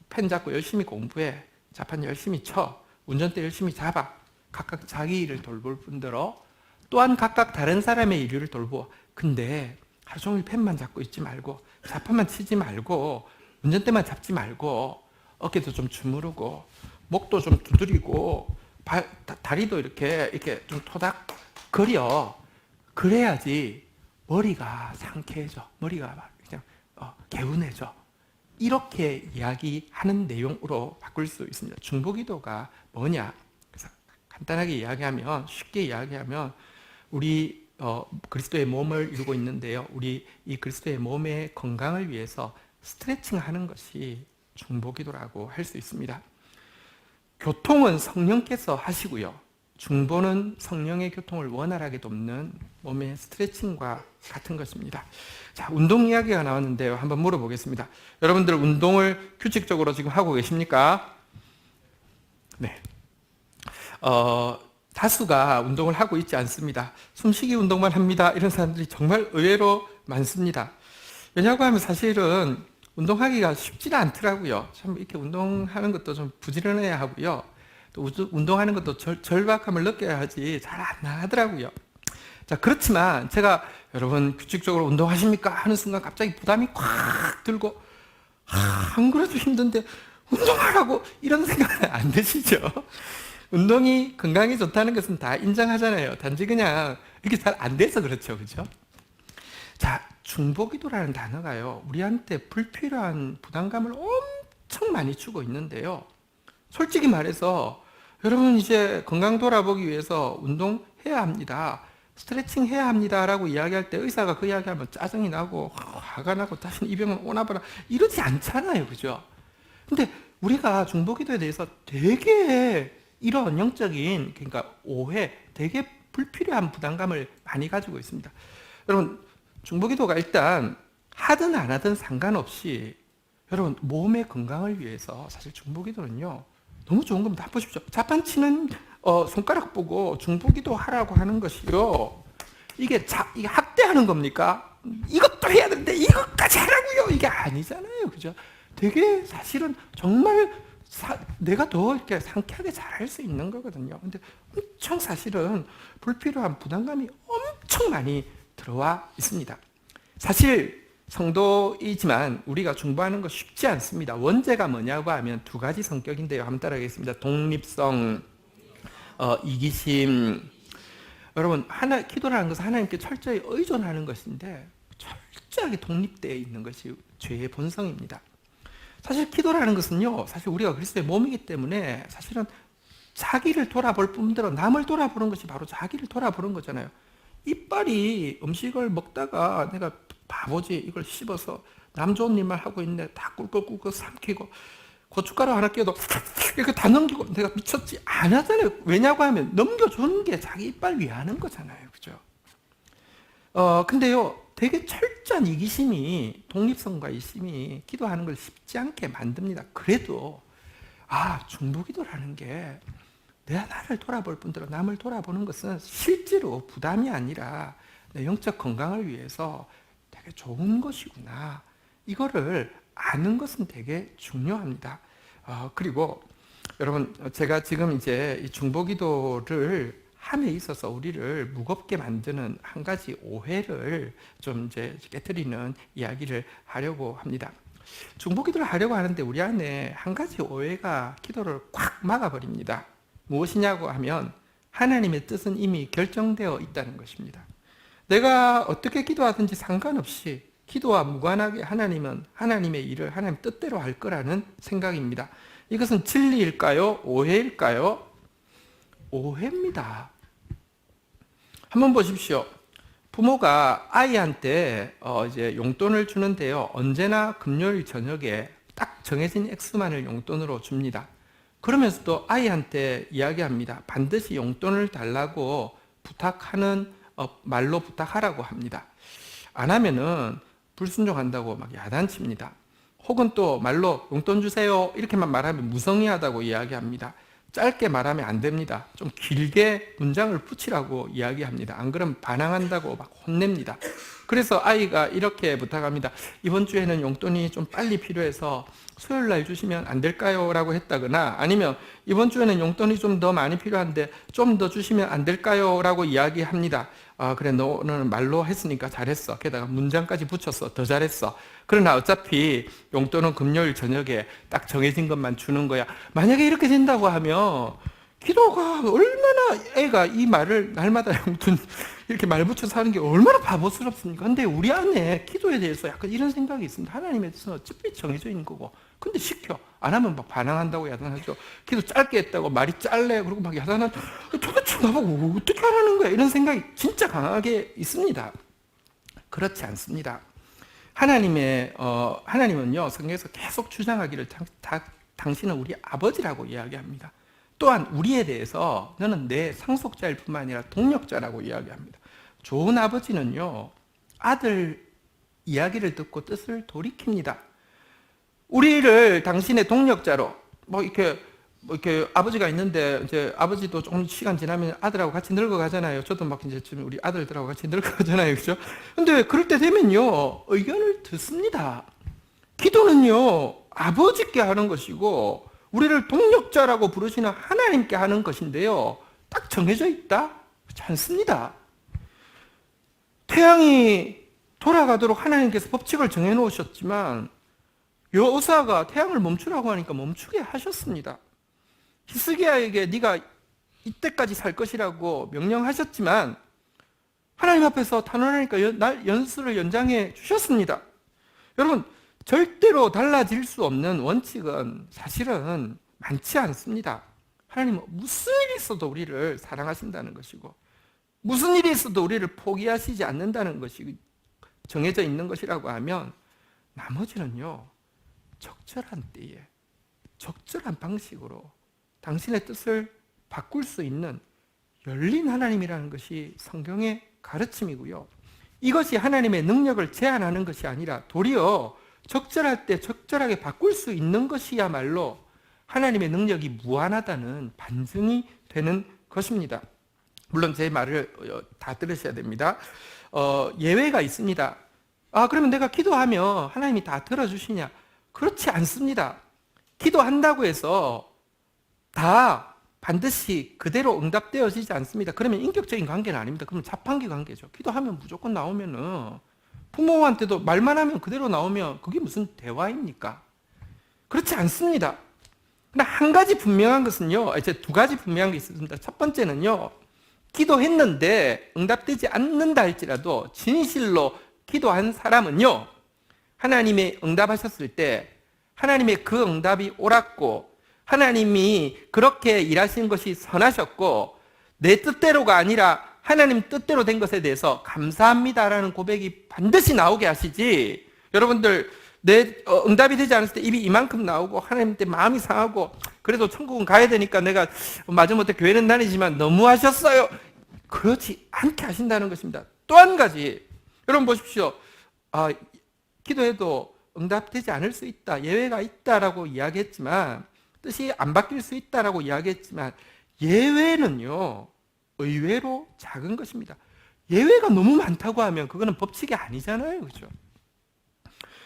Speaker 1: 펜 잡고 열심히 공부해, 자판 열심히 쳐, 운전대 열심히 잡아. 각각 자기 일을 돌볼 뿐더러 또한 각각 다른 사람의 일을 돌보. 근데 하루 종일 펜만 잡고 있지 말고, 자판만 치지 말고, 운전대만 잡지 말고, 어깨도 좀 주무르고, 목도 좀 두드리고, 다리도 이렇게 좀 토닥거려. 그래야지 머리가 상쾌해져. 머리가 막 그냥 개운해져. 이렇게 이야기하는 내용으로 바꿀 수 있습니다. 중보기도가 뭐냐? 그래서 간단하게 이야기하면, 쉽게 이야기하면 우리 그리스도의 몸을 이루고 있는데요. 우리 이 그리스도의 몸의 건강을 위해서 스트레칭하는 것이 중보기도라고 할 수 있습니다. 교통은 성령께서 하시고요. 중보는 성령의 교통을 원활하게 돕는 몸의 스트레칭과 같은 것입니다. 자, 운동 이야기가 나왔는데요. 한번 물어보겠습니다. 여러분들 운동을 규칙적으로 지금 하고 계십니까? 네. 다수가 운동을 하고 있지 않습니다. 숨쉬기 운동만 합니다. 이런 사람들이 정말 의외로 많습니다. 왜냐고 하면 사실은 운동하기가 쉽지는 않더라고요. 참 이렇게 운동하는 것도 좀 부지런해야 하고요. 또 운동하는 것도 절박함을 느껴야 하지 잘 안 나가더라고요. 자, 그렇지만 제가 여러분 규칙적으로 운동하십니까? 하는 순간 갑자기 부담이 콱 들고, 안 그래도 힘든데 운동하라고 이런 생각은 안 드시죠? 운동이 건강에 좋다는 것은 다 인정하잖아요. 단지 그냥 이렇게 잘 안 돼서 그렇죠. 그죠? 자, 중보기도라는 단어가요, 우리한테 불필요한 부담감을 엄청 많이 주고 있는데요. 솔직히 말해서 여러분 이제 건강 돌아보기 위해서 운동해야 합니다, 스트레칭 해야 합니다 라고 이야기할 때 의사가 그 이야기하면 짜증이 나고 화가 나고 다시는 이 병은 오나보나 이러지 않잖아요. 그죠? 근데 우리가 중보기도에 대해서 되게 이런 영적인, 그러니까 오해, 되게 불필요한 부담감을 많이 가지고 있습니다. 여러분, 중보기도가 일단 하든 안 하든 상관없이 여러분 몸의 건강을 위해서 사실 중보기도는요 너무 좋은 겁니다. 보십시오. 자판 치는 손가락 보고 중보기도 하라고 하는 것이요, 이게 학대하는 겁니까? 이것도 해야 되는데 이것까지 하라고요? 이게 아니잖아요. 그죠? 되게 사실은 정말 내가 더 이렇게 상쾌하게 잘할 수 있는 거거든요. 근데 엄청 사실은 불필요한 부담감이 엄청 많이 들어와 있습니다. 사실 성도이지만 우리가 중보하는 거 쉽지 않습니다. 원죄가 뭐냐고 하면 두 가지 성격인데요. 한번 따라하겠습니다. 독립성, 이기심. 여러분, 기도라는 것은 하나님께 철저히 의존하는 것인데 철저하게 독립되어 있는 것이 죄의 본성입니다. 사실 기도라는 것은요, 사실 우리가 그리스도의 몸이기 때문에 사실은 자기를 돌아볼 뿐더러 남을 돌아보는 것이 바로 자기를 돌아보는 거잖아요. 이빨이 음식을 먹다가 내가 바보지 이걸 씹어서 남 좋은 일만 하고 있네, 다 꿀꺽꿀꺽 삼키고 고춧가루 하나 끼워도 이렇게 다 넘기고 내가 미쳤지 안 하잖아요. 왜냐고 하면 넘겨주는 게 자기 이빨 위하는 거잖아요. 그죠? 근데요, 되게 철저한 이기심이, 독립성과 이심이 기도하는 걸 쉽지 않게 만듭니다. 그래도 중보기도라는 게 내가 나를 돌아볼 뿐더러 남을 돌아보는 것은 실제로 부담이 아니라 내 영적 건강을 위해서 되게 좋은 것이구나, 이거를 아는 것은 되게 중요합니다. 그리고 여러분, 제가 지금 이제 이 중보기도를 함에 있어서 우리를 무겁게 만드는 한 가지 오해를 좀 이제 깨뜨리는 이야기를 하려고 합니다. 중보기도를 하려고 하는데 우리 안에 한 가지 오해가 기도를 꽉 막아버립니다. 무엇이냐고 하면 하나님의 뜻은 이미 결정되어 있다는 것입니다. 내가 어떻게 기도하든지 상관없이 기도와 무관하게 하나님은 하나님의 일을 하나님 뜻대로 할 거라는 생각입니다. 이것은 진리일까요? 오해일까요? 오해입니다. 한번 보십시오. 부모가 아이한테 이제 용돈을 주는데요. 언제나 금요일 저녁에 딱 정해진 액수만을 용돈으로 줍니다. 그러면서도 아이한테 이야기합니다. 반드시 용돈을 달라고 부탁하는 말로 부탁하라고 합니다. 안 하면은 불순종한다고 막 야단칩니다. 혹은 또 말로 용돈 주세요 이렇게만 말하면 무성의하다고 이야기합니다. 짧게 말하면 안 됩니다. 좀 길게 문장을 붙이라고 이야기합니다. 안 그러면 반항한다고 막 혼냅니다. 그래서 아이가 이렇게 부탁합니다. 이번 주에는 용돈이 좀 빨리 필요해서 수요일 날 주시면 안 될까요? 라고 했다거나, 아니면 이번 주에는 용돈이 좀 더 많이 필요한데 좀 더 주시면 안 될까요? 라고 이야기합니다. 아, 그래, 너는 말로 했으니까 잘했어. 게다가 문장까지 붙였어. 더 잘했어. 그러나 어차피 용돈은 금요일 저녁에 딱 정해진 것만 주는 거야. 만약에 이렇게 된다고 하면 기도가 얼마나, 애가 이 말을 날마다 용돈 이렇게 말 붙여서 하는 게 얼마나 바보스럽습니까? 근데 우리 안에 기도에 대해서 약간 이런 생각이 있습니다. 하나님의 뜻은 어차피 정해져 있는 거고, 근데 시켜. 안 하면 막 반항한다고 야단하죠. 기도 짧게 했다고 말이 짧래. 그리고 막 야단하죠. 도대체 나보고 어떻게 하라는 거야? 이런 생각이 진짜 강하게 있습니다. 그렇지 않습니다. 하나님은요, 성경에서 계속 주장하기를 당신은 우리 아버지라고 이야기합니다. 또한 우리에 대해서 너는 내 상속자일 뿐만 아니라 동력자라고 이야기합니다. 좋은 아버지는요, 아들 이야기를 듣고 뜻을 돌이킵니다. 우리를 당신의 동력자로, 이렇게 아버지가 있는데, 이제 아버지도 조금 시간 지나면 아들하고 같이 늙어가잖아요. 저도 막 이제 지금 우리 아들들하고 같이 늙어가잖아요. 그죠? 근데 그럴 때 되면요, 의견을 듣습니다. 기도는요, 아버지께 하는 것이고, 우리를 동력자라고 부르시는 하나님께 하는 것인데요, 딱 정해져 있다? 그렇지 않습니다. 태양이 돌아가도록 하나님께서 법칙을 정해놓으셨지만, 여호사가 태양을 멈추라고 하니까 멈추게 하셨습니다. 히스기야에게 네가 이때까지 살 것이라고 명령하셨지만 하나님 앞에서 탄원하니까 연수를 연장해 주셨습니다. 여러분, 절대로 달라질 수 없는 원칙은 사실은 많지 않습니다. 하나님은 무슨 일이 있어도 우리를 사랑하신다는 것이고, 무슨 일이 있어도 우리를 포기하시지 않는다는 것이 정해져 있는 것이라고 하면, 나머지는요, 적절한 때에 적절한 방식으로 당신의 뜻을 바꿀 수 있는 열린 하나님이라는 것이 성경의 가르침이고요. 이것이 하나님의 능력을 제한하는 것이 아니라 도리어 적절할 때 적절하게 바꿀 수 있는 것이야말로 하나님의 능력이 무한하다는 반증이 되는 것입니다. 물론 제 말을 다 들으셔야 됩니다. 예외가 있습니다. 아, 그러면 내가 기도하면 하나님이 다 들어주시냐? 그렇지 않습니다. 기도한다고 해서 다 반드시 그대로 응답되어지지 않습니다. 그러면 인격적인 관계는 아닙니다. 그러면 자판기 관계죠. 기도하면 무조건 나오면은, 부모한테도 말만 하면 그대로 나오면 그게 무슨 대화입니까? 그렇지 않습니다. 근데 한 가지 분명한 것은요, 이제 두 가지 분명한 게 있습니다. 첫 번째는요, 기도했는데 응답되지 않는다 할지라도 진실로 기도한 사람은요, 하나님이 응답하셨을 때 하나님의 그 응답이 옳았고, 하나님이 그렇게 일하신 것이 선하셨고, 내 뜻대로가 아니라 하나님 뜻대로 된 것에 대해서 감사합니다라는 고백이 반드시 나오게 하시지, 여러분들 응답이 되지 않았을 때 입이 이만큼 나오고 하나님한테 마음이 상하고, 그래도 천국은 가야 되니까 내가 마지못해 교회는 다니지만 너무하셨어요, 그렇지 않게 하신다는 것입니다. 또 한 가지, 여러분 보십시오. 기도해도 응답되지 않을 수 있다, 예외가 있다라고 이야기했지만, 뜻이 안 바뀔 수 있다라고 이야기했지만, 예외는요, 의외로 작은 것입니다. 예외가 너무 많다고 하면 그거는 법칙이 아니잖아요. 그렇죠?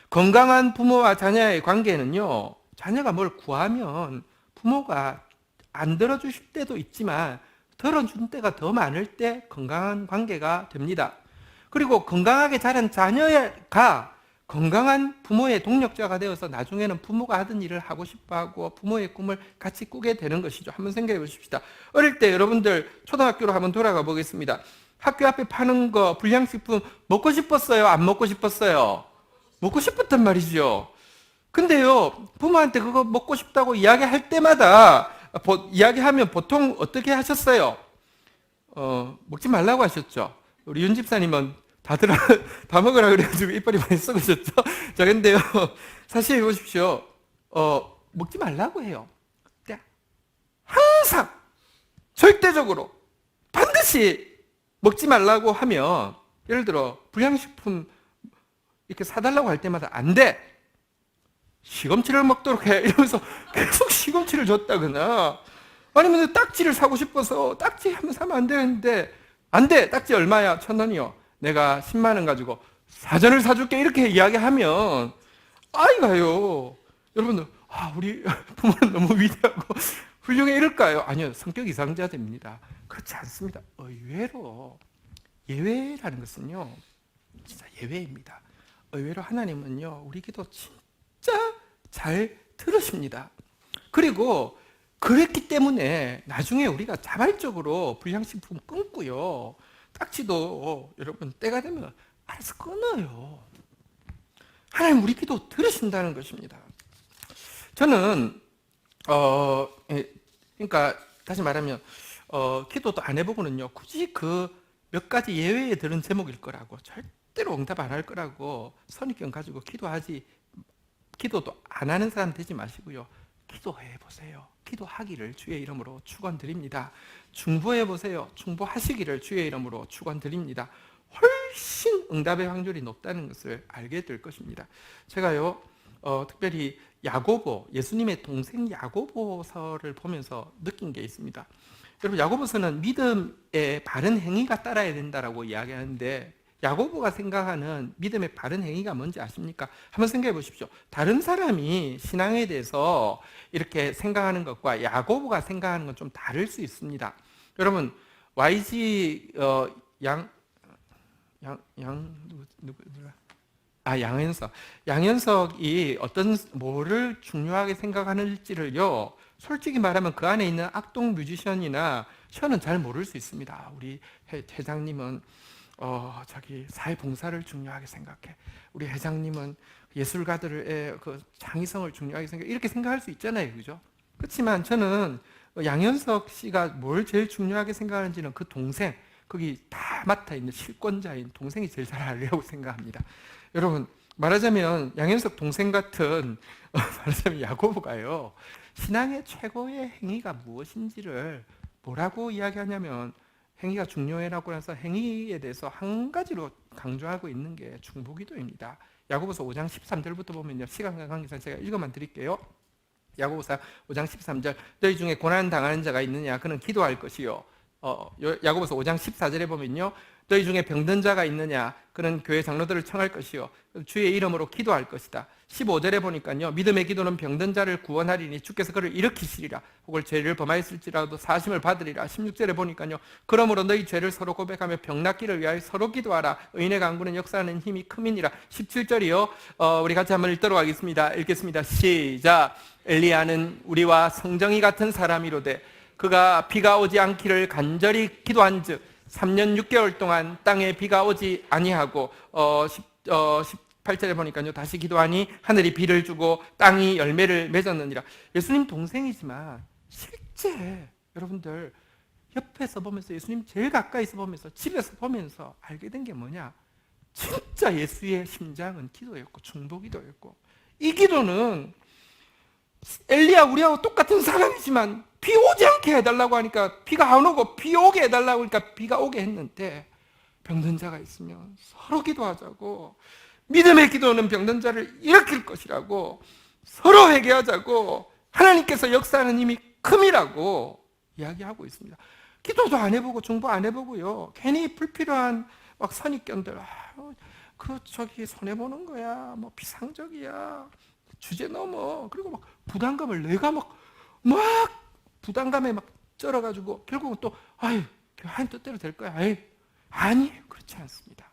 Speaker 1: 건강한 부모와 자녀의 관계는요, 자녀가 뭘 구하면 부모가 안 들어주실 때도 있지만 들어준 때가 더 많을 때 건강한 관계가 됩니다. 그리고 건강하게 자란 자녀가 건강한 부모의 동력자가 되어서 나중에는 부모가 하던 일을 하고 싶어하고 부모의 꿈을 같이 꾸게 되는 것이죠. 한번 생각해 보십시다. 어릴 때 여러분들 초등학교로 한번 돌아가 보겠습니다. 학교 앞에 파는 거 불량식품 먹고 싶었어요? 안 먹고 싶었어요? 먹고 싶었단 말이죠. 근데요, 부모한테 그거 먹고 싶다고 이야기할 때마다 이야기하면 보통 어떻게 하셨어요? 먹지 말라고 하셨죠. 우리 윤 집사님은 다 먹으라 그래가지고 이빨이 많이 썩으셨죠. 자, 근데요, 사실 보십시오. 먹지 말라고 해요. 근데 항상, 절대적으로, 반드시 먹지 말라고 하면, 예를 들어, 불량식품 이렇게 사달라고 할 때마다 안 돼! 시금치를 먹도록 해! 이러면서 계속 시금치를 줬다거나, 아니면 딱지를 사고 싶어서 딱지 한번 사면 안 되는데, 안 돼! 딱지 얼마야? 1,000원이요. 내가 10만 원 가지고 사전을 사줄게. 이렇게 이야기하면, 아이가요. 여러분들, 우리 부모는 너무 위대하고 훌륭해 이럴까요? 아니요. 성격 이상자들입니다. 그렇지 않습니다. 의외로, 예외라는 것은요, 진짜 예외입니다. 의외로 하나님은요, 우리 기도 진짜 잘 들으십니다. 그리고 그랬기 때문에 나중에 우리가 자발적으로 불량식품 끊고요, 딱지도 여러분 때가 되면 알아서 끊어요. 하나님 우리 기도 들으신다는 것입니다. 저는 그러니까 다시 말하면 기도도 안 해보고는요, 굳이 그 몇 가지 예외에 들은 제목일 거라고, 절대로 응답 안 할 거라고 선입견 가지고 기도도 안 하는 사람 되지 마시고요, 기도해 보세요. 기도하기를 주의 이름으로 축원드립니다. 중보해 보세요. 중보하시기를 주의 이름으로 축원드립니다. 훨씬 응답의 확률이 높다는 것을 알게 될 것입니다. 제가요, 특별히 야고보, 예수님의 동생 야고보서를 보면서 느낀 게 있습니다. 여러분, 야고보서는 믿음의 바른 행위가 따라야 된다라고 이야기하는데, 야고보가 생각하는 믿음의 바른 행위가 뭔지 아십니까? 한번 생각해 보십시오. 다른 사람이 신앙에 대해서 이렇게 생각하는 것과 야고보가 생각하는 건 좀 다를 수 있습니다. 여러분, YG 양현석이 뭐를 중요하게 생각하는지를요, 솔직히 말하면 그 안에 있는 악동 뮤지션이나 저는 잘 모를 수 있습니다. 우리 회장님은 자기 사회봉사를 중요하게 생각해. 우리 회장님은 예술가들의 그 창의성을 중요하게 생각해. 이렇게 생각할 수 있잖아요, 그죠? 그렇지만 저는 양현석 씨가 뭘 제일 중요하게 생각하는지는 그 동생, 거기 다 맡아 있는 실권자인 동생이 제일 잘 알리라고 생각합니다. 여러분, 말하자면 양현석 동생 같은 말하자면 야고보가요, 신앙의 최고의 행위가 무엇인지를 뭐라고 이야기하냐면, 행위가 중요해라고 해서 행위에 대해서 한 가지로 강조하고 있는 게 중보기도입니다. 야고보서 5장 13절부터 보면요, 시간 관계상 제가 읽어만 드릴게요. 야고보서 5장 13절, 너희 중에 고난 당하는 자가 있느냐? 그는 기도할 것이요. 야고보서 5장 14절에 보면요, 너희 중에 병든 자가 있느냐? 그는 교회 장로들을 청할 것이요, 주의 이름으로 기도할 것이다. 15절에 보니까요, 믿음의 기도는 병든 자를 구원하리니 주께서 그를 일으키시리라. 혹을 죄를 범하였을지라도 사심을 받으리라. 16절에 보니까요, 그러므로 너희 죄를 서로 고백하며 병 낫기를 위하여 서로 기도하라. 의인의 강구는 역사하는 힘이 큼이니라. 17절이요, 우리 같이 한번 읽도록 하겠습니다. 읽겠습니다. 시작. 엘리야는 우리와 성정이 같은 사람이로되 그가 비가 오지 않기를 간절히 기도한즉 3년 6개월 동안 땅에 비가 오지 아니하고 18절에 보니까요, 다시 기도하니 하늘이 비를 주고 땅이 열매를 맺었느니라. 예수님 동생이지만 실제 여러분들 옆에서 보면서, 예수님 제일 가까이서 보면서, 집에서 보면서 알게 된 게 뭐냐? 진짜 예수의 심장은 기도였고 중보기도였고, 이 기도는 엘리야 우리하고 똑같은 사람이지만 비 오지 않게 해달라고 하니까 비가 안 오고, 비 오게 해달라고 하니까 비가 오게 했는데, 병든 자가 있으면 서로 기도하자고, 믿음의 기도는 병든 자를 일으킬 것이라고, 서로 회개하자고, 하나님께서 역사하는 힘이 큼이라고 이야기하고 있습니다. 기도도 안 해보고 중보 안 해보고요, 괜히 불필요한 막 선입견들, 손해보는 거야, 뭐 비상적이야, 주제 넘어, 그리고 막 부담감을 내가 막 부담감에 막 쩔어가지고 결국은 또 하나님 뜻대로 될 거야. 아니, 그렇지 않습니다.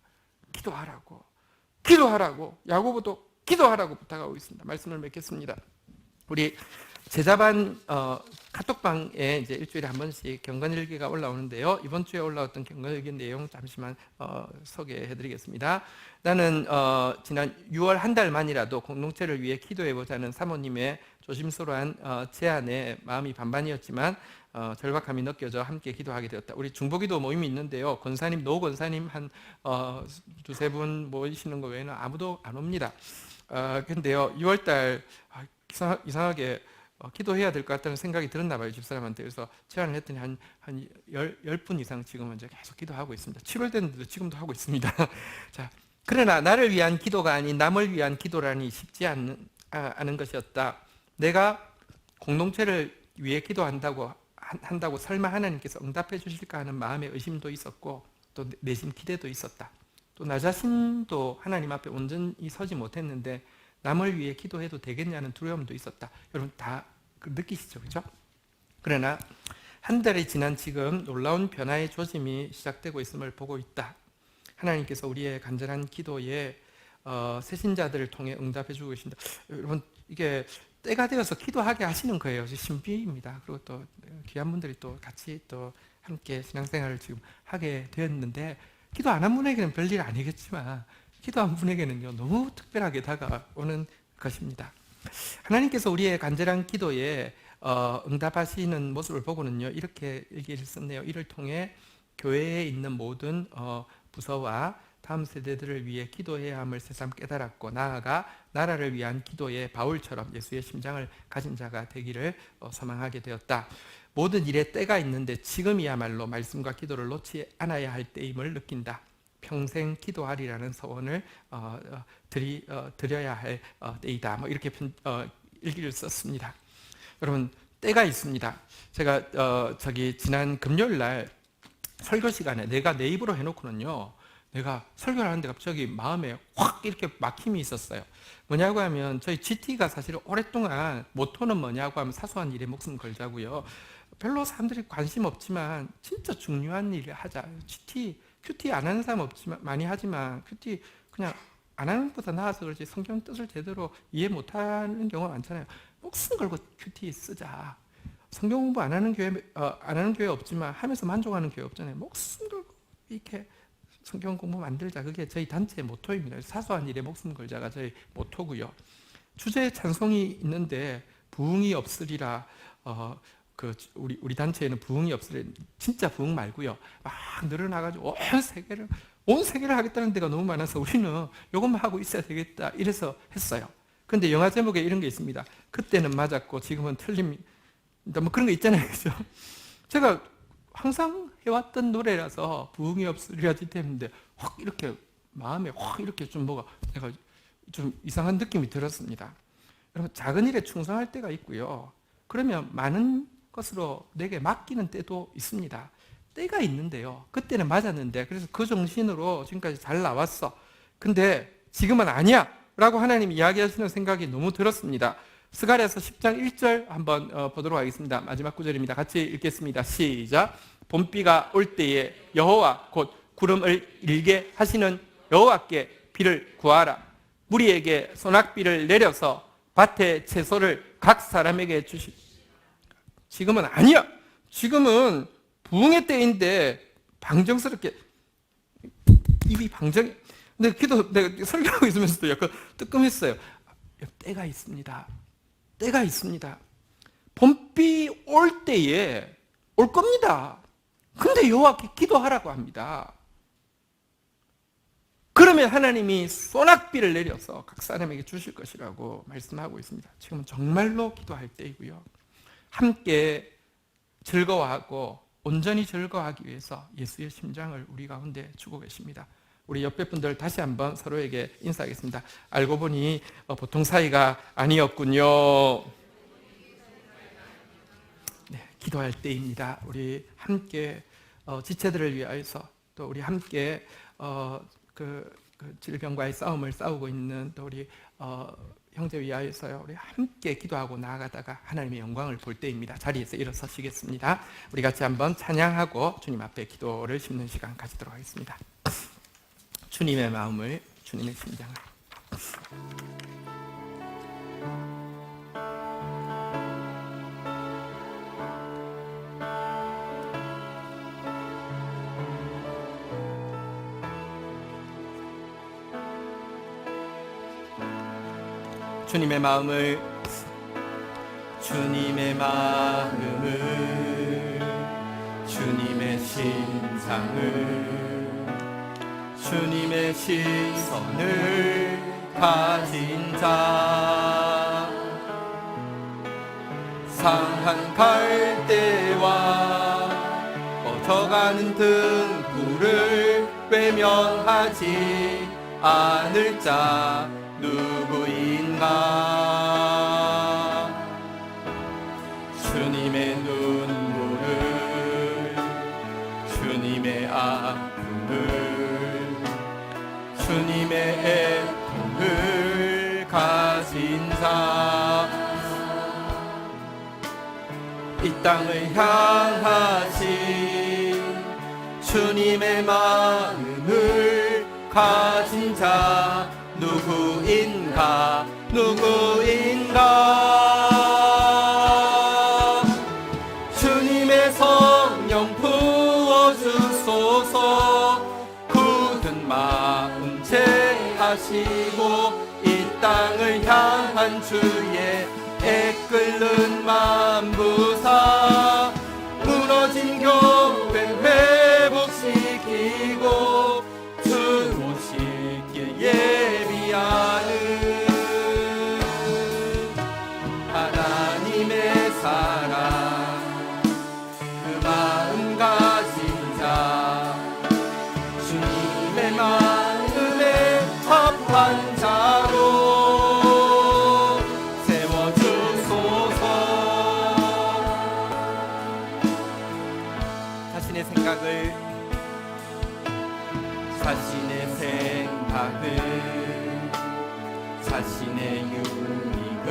Speaker 1: 기도하라고. 기도하라고, 야고보도 기도하라고 부탁하고 있습니다. 말씀을 맺겠습니다. 우리 제자반 카톡방에 이제 일주일에 한 번씩 경건일기가 올라오는데요. 이번 주에 올라왔던 경건일기 내용 잠시만 소개해드리겠습니다. 나는 지난 6월 한 달만이라도 공동체를 위해 기도해보자는 사모님의 조심스러운 제안에 마음이 반반이었지만 절박함이 느껴져 함께 기도하게 되었다. 우리 중보기도 모임이 있는데요. 권사님, 노 권사님 한 두세 분 모이시는 거 외에는 아무도 안 옵니다. 근데요, 6월달 이상하게 기도해야 될 것 같다는 생각이 들었나 봐요, 집사람한테. 그래서 제안을 했더니 한 10분 이상 지금은 이제 계속 기도하고 있습니다. 7월 됐는데도 지금도 하고 있습니다. 자, 그러나 나를 위한 기도가 아닌 남을 위한 기도라니 쉽지 않은 것이었다. 내가 공동체를 위해 기도한다고 설마 하나님께서 응답해 주실까 하는 마음의 의심도 있었고, 또 내심 기대도 있었다. 또 나 자신도 하나님 앞에 온전히 서지 못했는데 남을 위해 기도해도 되겠냐는 두려움도 있었다. 여러분 다 느끼시죠, 그렇죠? 그러나 한 달이 지난 지금 놀라운 변화의 조짐이 시작되고 있음을 보고 있다. 하나님께서 우리의 간절한 기도에 새신자들을 통해 응답해주고 계신다. 여러분 이게 때가 되어서 기도하게 하시는 거예요. 신비입니다. 그리고 또 귀한 분들이 또 같이 또 함께 신앙생활을 지금 하게 되었는데, 기도 안 한 분에게는 별일 아니겠지만 기도한 분에게는요 너무 특별하게 다가오는 것입니다. 하나님께서 우리의 간절한 기도에 응답하시는 모습을 보고는요 이렇게 얘기를 썼네요. 이를 통해 교회에 있는 모든 부서와 다음 세대들을 위해 기도해야 함을 새삼 깨달았고, 나아가 나라를 위한 기도에 바울처럼 예수의 심장을 가진 자가 되기를 소망하게 되었다. 모든 일에 때가 있는데 지금이야말로 말씀과 기도를 놓지 않아야 할 때임을 느낀다. 평생 기도하리라는 소원을 드려야 할 때이다. 뭐 이렇게 일기를 썼습니다. 여러분 때가 있습니다. 제가 지난 금요일 날 설교 시간에 내가 내 입으로 해놓고는요, 내가 설교를 하는데 갑자기 마음에 확 이렇게 막힘이 있었어요. 뭐냐고 하면 저희 GT가 사실 오랫동안 모토는 뭐냐고 하면 사소한 일에 목숨 걸자고요. 별로 사람들이 관심 없지만 진짜 중요한 일을 하자. 큐티 안 하는 사람 없지만 많이 하지만 큐티 그냥 안 하는 것보다 나아서 그렇지 성경 뜻을 제대로 이해 못하는 경우가 많잖아요. 목숨 걸고 큐티 쓰자. 성경 공부 안 하는 교회 없지만 하면서 만족하는 교회 없잖아요. 목숨 걸고 이렇게 성경 공부 만들자. 그게 저희 단체의 모토입니다. 사소한 일에 목숨 걸자가 저희 모토고요. 주제 찬송이 있는데 부흥이 없으리라. 우리 단체에는 부흥이 없으리라. 진짜 부흥 말고요. 막 늘어나가지고 온 세계를 하겠다는 데가 너무 많아서 우리는 이것만 하고 있어야 되겠다. 이래서 했어요. 그런데 영화 제목에 이런 게 있습니다. 그때는 맞았고 지금은 틀립니다. 뭐 그런 거 있잖아요, 그죠? 제가 항상 해왔던 노래라서 부흥이 없으리라 했는데 확 이렇게 마음에 확 이렇게 좀 뭐가 내가 좀 이상한 느낌이 들었습니다. 여러분 작은 일에 충성할 때가 있고요. 그러면 많은 것으로 내게 맡기는 때도 있습니다. 때가 있는데요. 그때는 맞았는데 그래서 그 정신으로 지금까지 잘 나왔어. 근데 지금은 아니야 라고 하나님이 이야기하시는 생각이 너무 들었습니다. 스가랴서 10장 1절 한번 보도록 하겠습니다. 마지막 구절입니다. 같이 읽겠습니다. 시작. 봄비가 올 때에 여호와 곧 구름을 일게 하시는 여호와께 비를 구하라. 무리에게 소낙비를 내려서 밭의 채소를 각 사람에게 주시. 지금은 아니야. 지금은 부흥의 때인데 방정스럽게 입이 방정. 근데 내가 설교하고 있으면서도 약간 뜨끔했어요. 때가 있습니다. 때가 있습니다. 봄비 올 때에 올 겁니다. 근데 여호와께 기도하라고 합니다. 그러면 하나님이 소낙비를 내려서 각 사람에게 주실 것이라고 말씀하고 있습니다. 지금은 정말로 기도할 때이고요. 함께 즐거워하고 온전히 즐거워하기 위해서 예수의 심장을 우리 가운데 주고 계십니다. 우리 옆에 분들 다시 한번 서로에게 인사하겠습니다. 알고 보니 보통 사이가 아니었군요. 네, 기도할 때입니다. 우리 함께 지체들을 위하여서 또 우리 함께 그 질병과의 싸움을 싸우고 있는 또 우리 형제 위하여서요. 우리 함께 기도하고 나아가다가 하나님의 영광을 볼 때입니다. 자리에서 일어서시겠습니다. 우리 같이 한번 찬양하고 주님 앞에 기도를 심는 시간 가지도록 하겠습니다. 주님의 마음을 주님의 심장을. 주님의 마음을, 주님의 마음을, 주님의 심장을, 주님의 시선을 가진 자, 상한 갈대와 꺼져가는 등불을 외면하지 않을 자 누구인가. 주님의 눈물을, 주님의 아픔을, 주님의 애통을 가진 자, 이 땅을 향하신 주님의 마음을 가진 자 누구인가, 누구인가. 주님의 성령 부어주소서. 굳은 마음 제하시고 이 땅을 향한 주의 애끓는 마음 부사, 무너진 교회 회복시키고 주 오실 길 예비하는 하나님의 사랑, 그 마음 가진 자, 주님의 마음에 합한 자로 세워주소서. 자신의 생각을, 자신의 생각을, 자신의 유익을,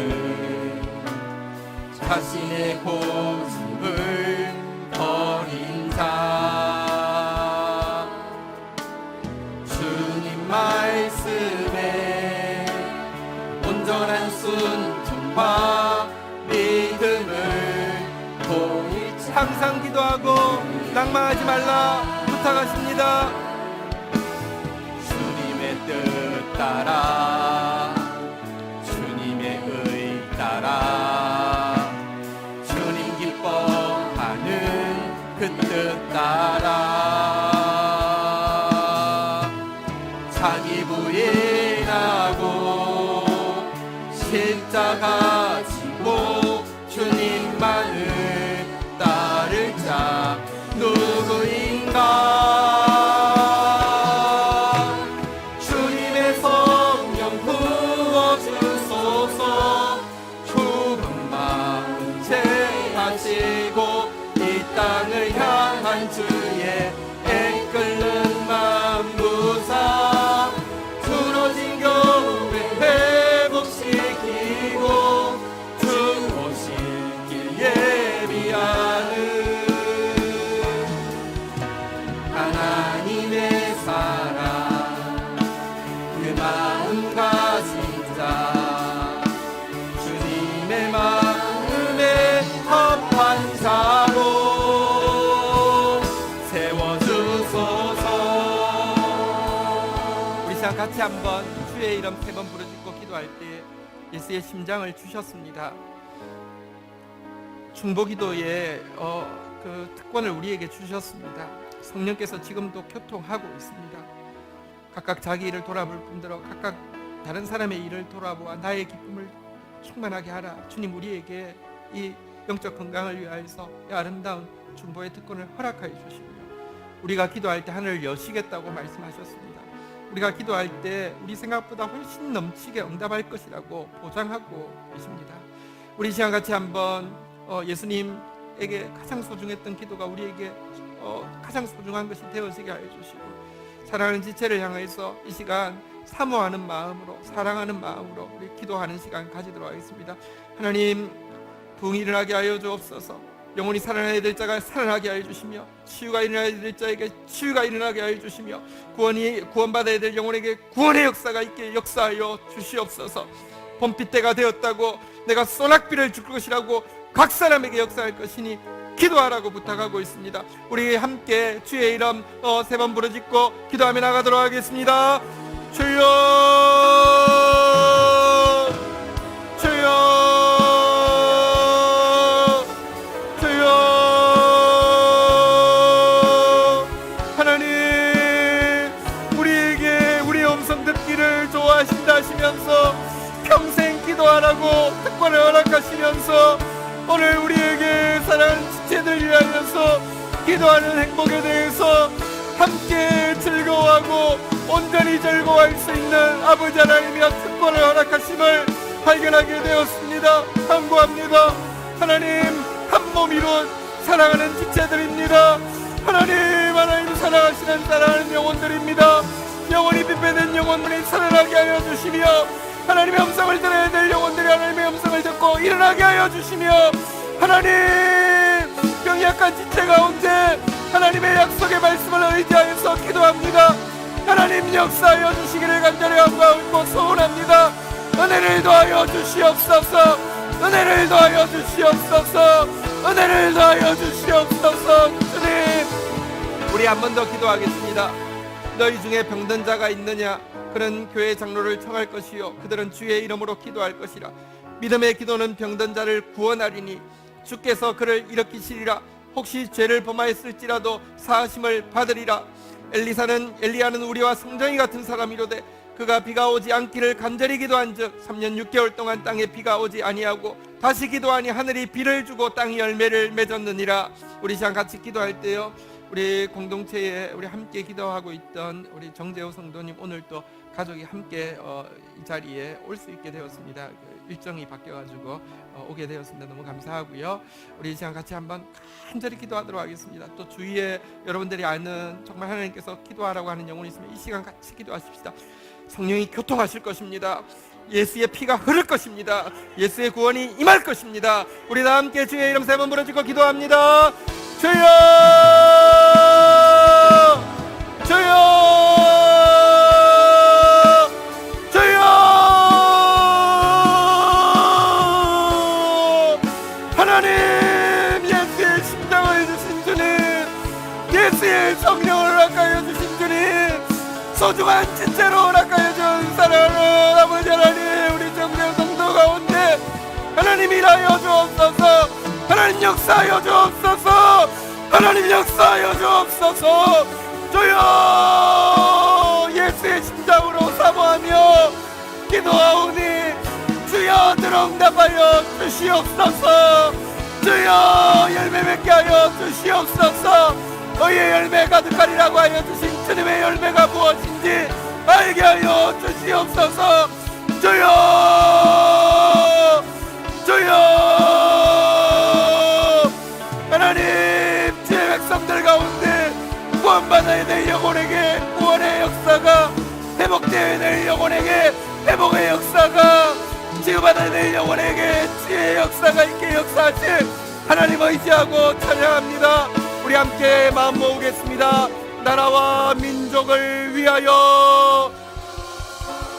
Speaker 1: 자신의 고집을 버린 자, 주님 말씀에 온전한 순종과 믿음을 보일 자, 항상 기도하고 낭망하지 말라 부탁하십니다. 주님의 뜻 따라, 주님의 의 따라, 주님 기뻐하는 그 뜻 따라, 자기 부인하고 십자가 지고 주님만을 따를 자 누구인가. 주님의 성령 부어주소서. 좁은 마음 제하시고 이 땅을 향한 주의 애끓는 마음 부사, 무너진 교회 회복시키고 주 오실 길 예비하는 하나님의 사랑, 그 마음 가진 자, 주님의 마음에 합한 자로 세워주소서. 우리 시간 같이 한번 주의 이름 3번 부르짖고 기도할 때 예수의 심장을 주셨습니다. 중보기도의 그 특권을 우리에게 주셨습니다. 성령께서 지금도 교통하고 있습니다. 각각 자기 일을 돌아볼 뿐더러 각각 다른 사람의 일을 돌아보아 나의 기쁨을 충만하게 하라. 주님 우리에게 이 영적 건강을 위하여서 이 아름다운 중보의 특권을 허락하여 주시며, 우리가 기도할 때 하늘을 여시겠다고 말씀하셨습니다. 우리가 기도할 때 우리 생각보다 훨씬 넘치게 응답할 것이라고 보장하고 계십니다. 우리 시간 같이 한번 예수님에게 가장 소중했던 기도가 우리에게 가장 소중한 것이 되어지게 하여 주시고, 사랑하는 지체를 향해서 이 시간 사모하는 마음으로, 사랑하는 마음으로 우리 기도하는 시간 가지도록 하겠습니다. 하나님, 부흥이 일어나게 하여 주옵소서. 영혼이 살아나야 될 자가 살아나게 하여 주시며, 치유가 일어나야 될 자에게 치유가 일어나게 하여 주시며, 구원받아야 될 영혼에게 구원의 역사가 있게 역사하여 주시옵소서. 봄비 때가 되었다고 내가 소낙비를 줄 것이라고 각 사람에게 역사할 것이니 기도하라고 부탁하고 있습니다. 우리 함께 주의 이름 3번 부르짖고 기도하며 나가도록 하겠습니다. 주여, 주여, 주여. 하나님, 우리에게 우리의 음성 듣기를 좋아하신다 하시면서 평생 기도하라고 특권을 허락하시면서 오늘 우리에게 사랑하는 지체들 위하여서 기도하는 행복에 대해서 함께 즐거워하고 온전히 즐거워할 수 있는 아버지 하나님의 특권을 허락하심을 발견하게 되었습니다. 간구합니다. 하나님, 한 몸 이룬 사랑하는 지체들입니다. 하나님 사랑하시는 사랑하는 영혼들입니다. 영혼이 빗배된 영혼들이 살아나게 하여 주시며, 하나님의 음성을 들어야 될 영혼들이 하나님의 음성을 듣고 일어나게 하여 주시며, 하나님, 병약한 지체 가운데 하나님의 약속의 말씀을 의지하여서 기도합니다. 하나님, 역사하여 주시기를 간절히 간구하고 소원합니다. 은혜를 더하여 주시옵소서. 은혜를 더하여 주시옵소서. 은혜를 더하여 주시옵소서. 주님, 우리 한 번 더 기도하겠습니다. 너희 중에 병든 자가 있느냐? 그는 교회 장로를 청할 것이요 그들은 주의 이름으로 기도할 것이라. 믿음의 기도는 병든 자를 구원하리니 주께서 그를 일으키시리라. 혹시 죄를 범하였을지라도 사하심을 받으리라. 엘리야는 우리와 성정이 같은 사람이로되 그가 비가 오지 않기를 간절히 기도한즉 3년 6개월 동안 땅에 비가 오지 아니하고 다시 기도하니 하늘이 비를 주고 땅이 열매를 맺었느니라. 우리 시간 같이 기도할 때요, 우리 공동체에 우리 함께 기도하고 있던 우리 정재호 성도님 오늘 또 가족이 함께 이 자리에 올 수 있게 되었습니다. 일정이 바뀌어가지고 오게 되었습니다. 너무 감사하고요. 우리 이 시간 같이 한번 간절히 기도하도록 하겠습니다. 또 주위에 여러분들이 아는 정말 하나님께서 기도하라고 하는 영혼이 있으면 이 시간 같이 기도하십시다. 성령이 교통하실 것입니다. 예수의 피가 흐를 것입니다. 예수의 구원이 임할 것입니다. 우리 다 함께 주의 이름 3번 부르짖고 기도합니다. 주여, 주여, 성령을 허락하여 주신 주님, 소중한 지체로 허락하여 준 사랑하는 아버지 하나님, 우리 정대우 성도 가운데 하나님 일하여 주옵소서. 하나님 역사하여 주옵소서. 하나님 역사하여 주옵소서. 주여, 예수의 심장으로 사모하며 기도하오니 주여 들응답하여 주시옵소서. 주여 열매 맺게 하여 주시옵소서. 너희의 열매 가득하리라고 하여 주신 주님의 열매가 무엇인지 알게 하여 주시옵소서. 주여, 주여. 하나님, 주의 백성들 가운데 구원받아야 될 영혼에게 구원의 역사가, 회복되어야 될 영혼에게 회복의 역사가, 치유받아야 될 영혼에게 치유의 역사가 있게 역사하실 하나님 의지하고 찬양합니다. 우리 함께 마음 모으겠습니다. 나라와 민족을 위하여,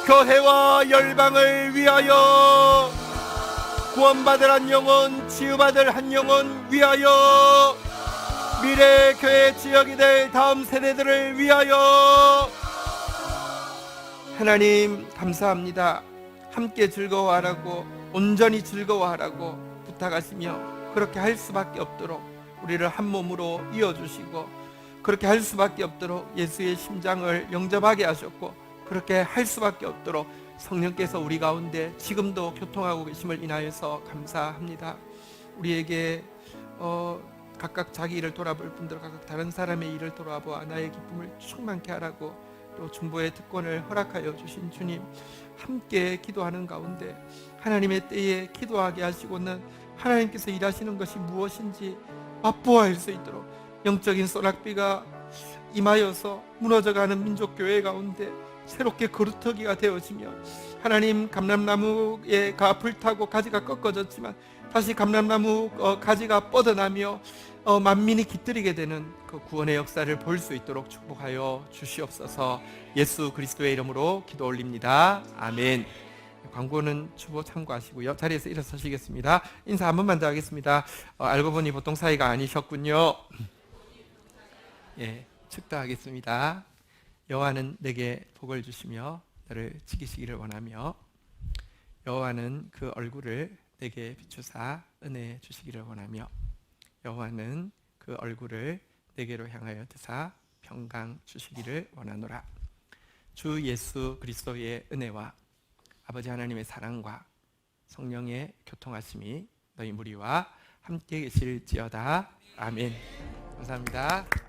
Speaker 1: 교회와 열방을 위하여, 구원받을 한 영혼, 치유받을 한 영혼 위하여, 미래 교회 지역이 될 다음 세대들을 위하여. 하나님 감사합니다. 함께 즐거워하라고, 온전히 즐거워하라고 부탁하시며 그렇게 할 수밖에 없도록 우리를 한 몸으로 이어주시고, 그렇게 할 수밖에 없도록 예수의 심장을 영접하게 하셨고, 그렇게 할 수밖에 없도록 성령께서 우리 가운데 지금도 교통하고 계심을 인하여서 감사합니다. 우리에게 각각 자기 일을 돌아볼 분들 각각 다른 사람의 일을 돌아보아 나의 기쁨을 충만케 하라고 또 중보의 특권을 허락하여 주신 주님, 함께 기도하는 가운데 하나님의 때에 기도하게 하시고는 하나님께서 일하시는 것이 무엇인지 맛보아할 수 있도록 영적인 소낙비가 임하여서 무너져가는 민족교회 가운데 새롭게 거루터기가 되어지며 하나님 감람나무가 불타고 가지가 꺾어졌지만 다시 감람나무 가지가 뻗어나며 만민이 깃들이게 되는 그 구원의 역사를 볼 수 있도록 축복하여 주시옵소서. 예수 그리스도의 이름으로 기도 올립니다. 아멘. 광고는 추보 참고하시고요. 자리에서 일어서시겠습니다. 인사 한 번만 더 하겠습니다. 알고 보니 보통 사이가 아니셨군요. 예, 축도하겠습니다. 여호와는 내게 복을 주시며 너를 지키시기를 원하며 여호와는 그 얼굴을 내게 비추사 은혜 주시기를 원하며 여호와는 그 얼굴을 내게로 향하여 드사 평강 주시기를 원하노라. 주 예수 그리스도의 은혜와 아버지 하나님의 사랑과 성령의 교통하심이 너희 무리와 함께 계실지어다. 아멘. 감사합니다.